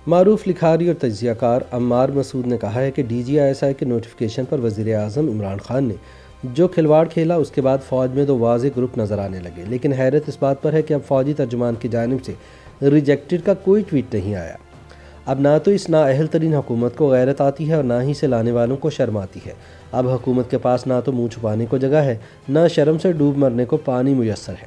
معروف لکھاری اور تجزیہ کار عمار مسعود نے کہا ہے کہ DGISI کے نوٹیفیکیشن پر وزیر اعظم عمران خان نے جو کھلواڑ کھیلا اس کے بعد فوج میں دو واضح گروپ نظر آنے لگے، لیکن حیرت اس بات پر ہے کہ اب فوجی ترجمان کی جانب سے ریجیکٹڈ کا کوئی ٹویٹ نہیں آیا۔ اب نہ تو اس نااہل ترین حکومت کو غیرت آتی ہے اور نہ ہی اسے لانے والوں کو شرم آتی ہے۔ اب حکومت کے پاس نہ تو منہ چھپانے کو جگہ ہے، نہ شرم سے ڈوب مرنے کو پانی میسر ہے۔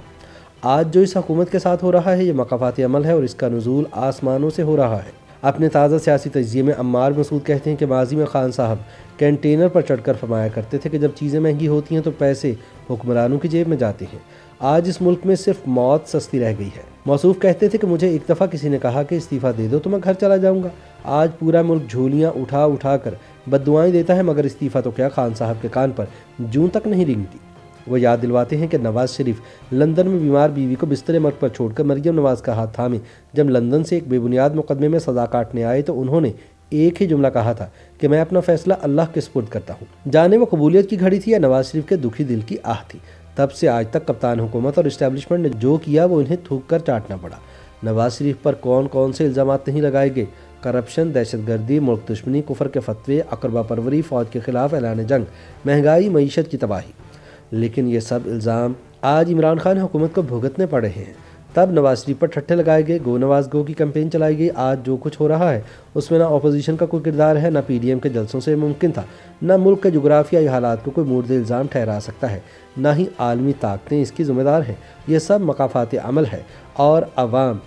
آج جو اس حکومت کے ساتھ ہو رہا ہے یہ مقافات عمل ہے اور اس کا نزول آسمانوں سے ہو رہا ہے۔ اپنے تازہ سیاسی تجزیے میں عمار مسعود کہتے ہیں کہ ماضی میں خان صاحب کینٹینر پر چڑھ کر فرمایا کرتے تھے کہ جب چیزیں مہنگی ہوتی ہیں تو پیسے حکمرانوں کی جیب میں جاتے ہیں۔ آج اس ملک میں صرف موت سستی رہ گئی ہے۔ موصوف کہتے تھے کہ مجھے ایک دفعہ کسی نے کہا کہ استعفیٰ دے دو تو میں گھر چلا جاؤں گا۔ آج پورا ملک جھولیاں اٹھا اٹھا کر بددعائیں دیتا ہے، مگر استعفیٰ تو کیا خان صاحب کے کان پر جوں تک نہیں رینگتی۔ وہ یاد دلواتے ہیں کہ نواز شریف لندن میں بیمار بیوی کو بستر مرگ پر چھوڑ کر مریم نواز کا ہاتھ تھامے جب لندن سے ایک بے بنیاد مقدمے میں سزا کاٹنے آئے تو انہوں نے ایک ہی جملہ کہا تھا کہ میں اپنا فیصلہ اللہ کے سپرد کرتا ہوں۔ جانے وہ قبولیت کی گھڑی تھی یا نواز شریف کے دکھی دل کی آہ تھی۔ تب سے آج تک کپتان حکومت اور اسٹیبلشمنٹ نے جو کیا وہ انہیں تھوک کر چاٹنا پڑا۔ نواز شریف پر کون کون سے الزامات نہیں لگائے گئے؟ کرپشن، دہشت گردی، ملک دشمنی، کفر کے فتوے، اقربا پروری، فوج کے خلاف اعلان جنگ، مہنگائی، معیشت کی تباہی۔ لیکن یہ سب الزام آج عمران خان حکومت کو بھگتنے پڑ رہے ہیں۔ تب نواز شریف پر ٹھٹھے لگائے گئے، گو نواز گو کی کیمپین چلائی گئی۔ آج جو کچھ ہو رہا ہے اس میں نہ اپوزیشن کا کوئی کردار ہے، نہ PDM کے جلسوں سے ممکن تھا، نہ ملک کے جغرافیائی حالات کو کوئی مورد الزام ٹھہرا سکتا ہے، نہ ہی عالمی طاقتیں اس کی ذمہ دار ہیں۔ یہ سب مقافات عمل ہے اور عوام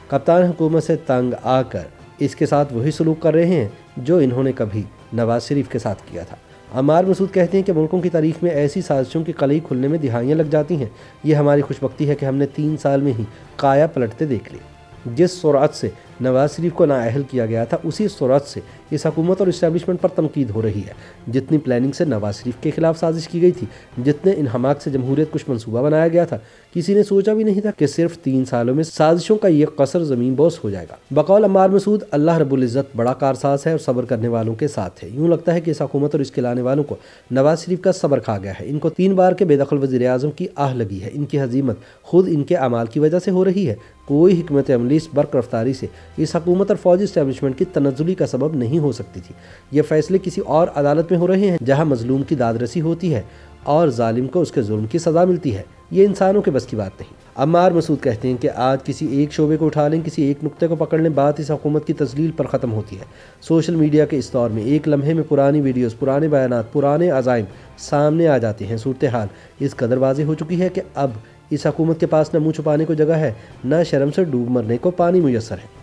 کپتان حکومت سے تنگ آ کر اس کے ساتھ وہی سلوک کر رہے ہیں جو انہوں نے کبھی نواز شریف کے ساتھ کیا تھا۔ عمار مسعود کہتے ہیں کہ ملکوں کی تاریخ میں ایسی سازشوں کی قلعی کھلنے میں دہائیاں لگ جاتی ہیں۔ یہ ہماری خوش بختی ہے کہ ہم نے 3 سال میں ہی کایا پلٹتے دیکھ لی۔ جس سرعت سے نواز شریف کو نااہل کیا گیا تھا اسی سرعت سے اس حکومت اور اسٹیبلشمنٹ پر تنقید ہو رہی ہے۔ جتنی پلاننگ سے نواز شریف کے خلاف سازش کی گئی تھی، جتنے انہماک سے جمہوریت کچھ منصوبہ بنایا گیا تھا، کسی نے سوچا بھی نہیں تھا کہ صرف 3 سالوں میں سازشوں کا یہ قصر زمین بوس ہو جائے گا۔ بقول عمار مسعود، اللہ رب العزت بڑا کارساز ہے اور صبر کرنے والوں کے ساتھ ہے۔ یوں لگتا ہے کہ اس حکومت اور اس کے لانے والوں کو نواز شریف کا صبر کھا گیا ہے۔ ان کو 3 بار کے بے دخل وزیر اعظم کی آہ لگی ہے۔ ان کی ہزیمت خود ان کے اعمال کی وجہ سے ہو رہی ہے۔ کوئی حکمت عملی اس برق رفتاری سے اس حکومت اور فوجی اسٹیبلشمنٹ کی تنزلی کا سبب نہیں ہو سکتی تھی۔ یہ فیصلے کسی اور عدالت میں ہو رہے ہیں جہاں مظلوم کی داد رسی ہوتی ہے اور ظالم کو اس کے ظلم کی سزا ملتی ہے۔ یہ انسانوں کے بس کی بات نہیں۔ عمار مسعود کہتے ہیں کہ آج کسی ایک شعبے کو اٹھا لیں، کسی ایک نقطے کو پکڑ لیں، بات اس حکومت کی تذلیل پر ختم ہوتی ہے۔ سوشل میڈیا کے اس دور میں ایک لمحے میں پرانی ویڈیوز، پرانے بیانات، پرانے عزائم سامنے آ جاتے ہیں۔ صورتحال اس قدر واضح ہو چکی ہے کہ اب اس حکومت کے پاس نہ منہ چھپانے کو جگہ ہے، نہ شرم سے ڈوب مرنے کو پانی میسر ہے۔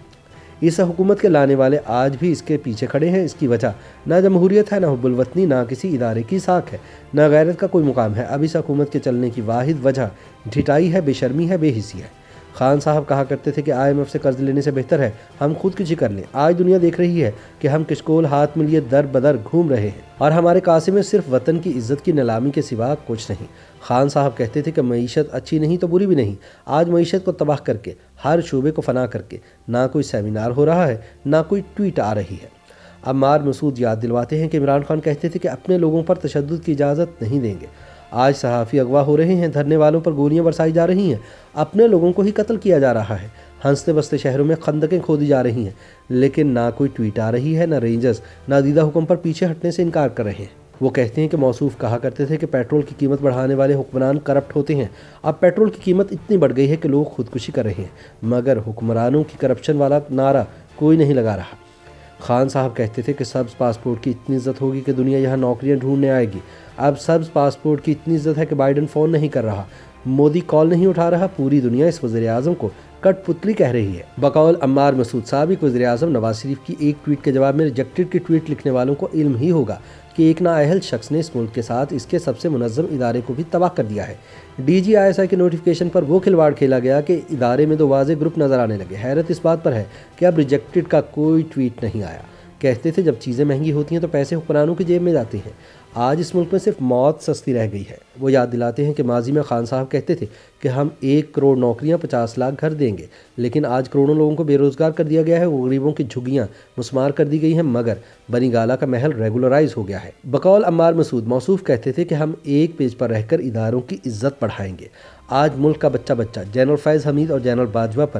اس حکومت کے لانے والے آج بھی اس کے پیچھے کھڑے ہیں۔ اس کی وجہ نہ جمہوریت ہے، نہ حب الوطنی، نہ کسی ادارے کی ساکھ ہے، نہ غیرت کا کوئی مقام ہے۔ اب اس حکومت کے چلنے کی واحد وجہ ڈھٹائی ہے، بے شرمی ہے، بے حسی ہے۔ خان صاحب کہا کرتے تھے کہ IMF سے قرض لینے سے بہتر ہے ہم خود کشی کر لیں۔ آج دنیا دیکھ رہی ہے کہ ہم کشکول ہاتھ میں لیے در بدر گھوم رہے ہیں اور ہمارے قاصے میں صرف وطن کی عزت کی نیلامی کے سوا کچھ نہیں۔ خان صاحب کہتے تھے کہ معیشت اچھی نہیں تو بری بھی نہیں۔ آج معیشت کو تباہ کر کے، ہر شعبے کو فنا کر کے، نہ کوئی سیمینار ہو رہا ہے، نہ کوئی ٹویٹ آ رہی ہے۔ عمار مسعود یاد دلواتے ہیں کہ عمران خان کہتے تھے کہ اپنے لوگوں پر تشدد کی اجازت نہیں دیں گے۔ آج صحافی اغوا ہو رہے ہیں، دھرنے والوں پر گولیاں برسائی جا رہی ہیں، اپنے لوگوں کو ہی قتل کیا جا رہا ہے، ہنستے بستے شہروں میں خندقیں کھودی جا رہی ہیں، لیکن نہ کوئی ٹویٹ آ رہی ہے، نہ رینجرز نادیدہ حکم پر پیچھے ہٹنے سے انکار کر رہے ہیں۔ وہ کہتے ہیں کہ موصوف کہا کرتے تھے کہ پیٹرول کی قیمت بڑھانے والے حکمران کرپٹ ہوتے ہیں۔ اب پیٹرول کی قیمت اتنی بڑھ گئی ہے کہ لوگ خودکشی کر رہے ہیں، مگر حکمرانوں کی کرپشن والا نعرہ کوئی نہیں لگا رہا۔ خان صاحب کہتے تھے کہ سبز پاسپورٹ کی اتنی عزت ہوگی کہ دنیا یہاں نوکریاں ڈھونڈنے آئے گی۔ اب سبز پاسپورٹ کی اتنی عزت ہے کہ بائیڈن فون نہیں کر رہا، مودی کال نہیں اٹھا رہا، پوری دنیا اس وزیر اعظم کو کٹ پتلی کہہ رہی ہے۔ بقول عمار مسعود، سابق وزیر اعظم نواز شریف کی ایک ٹویٹ کے جواب میں ریجیکٹڈ کی ٹویٹ لکھنے والوں کو علم ہی ہوگا کہ ایک نااہل شخص نے اس ملک کے ساتھ اس کے سب سے منظم ادارے کو بھی تباہ کر دیا ہے۔ DGISI کے نوٹیفیکیشن پر وہ کھلواڑ کھیلا گیا کہ ادارے میں 2 واضح گروپ نظر آنے لگے۔ حیرت اس بات پر ہے کہ اب ریجیکٹڈ کا کوئی ٹویٹ نہیں آیا۔ کہتے تھے جب چیزیں مہنگی ہوتی ہیں تو پیسے حکمرانوں کی جیب میں جاتے ہیں۔ آج اس ملک میں صرف موت سستی رہ گئی ہے۔ وہ یاد دلاتے ہیں کہ ماضی میں خان صاحب کہتے تھے کہ ہم 1 کروڑ نوکریاں، 50 لاکھ گھر دیں گے، لیکن آج کروڑوں لوگوں کو بے روزگار کر دیا گیا ہے، غریبوں کی جھگیاں مسمار کر دی گئی ہیں، مگر بنی گالا کا محل ریگولرائز ہو گیا ہے۔ بقول عمار مسعود، موصوف کہتے تھے کہ ہم ایک پیج پر رہ کر اداروں کی عزت بڑھائیں گے۔ آج ملک کا بچہ جنرل فیض حمید اور جنرل باجوہ پر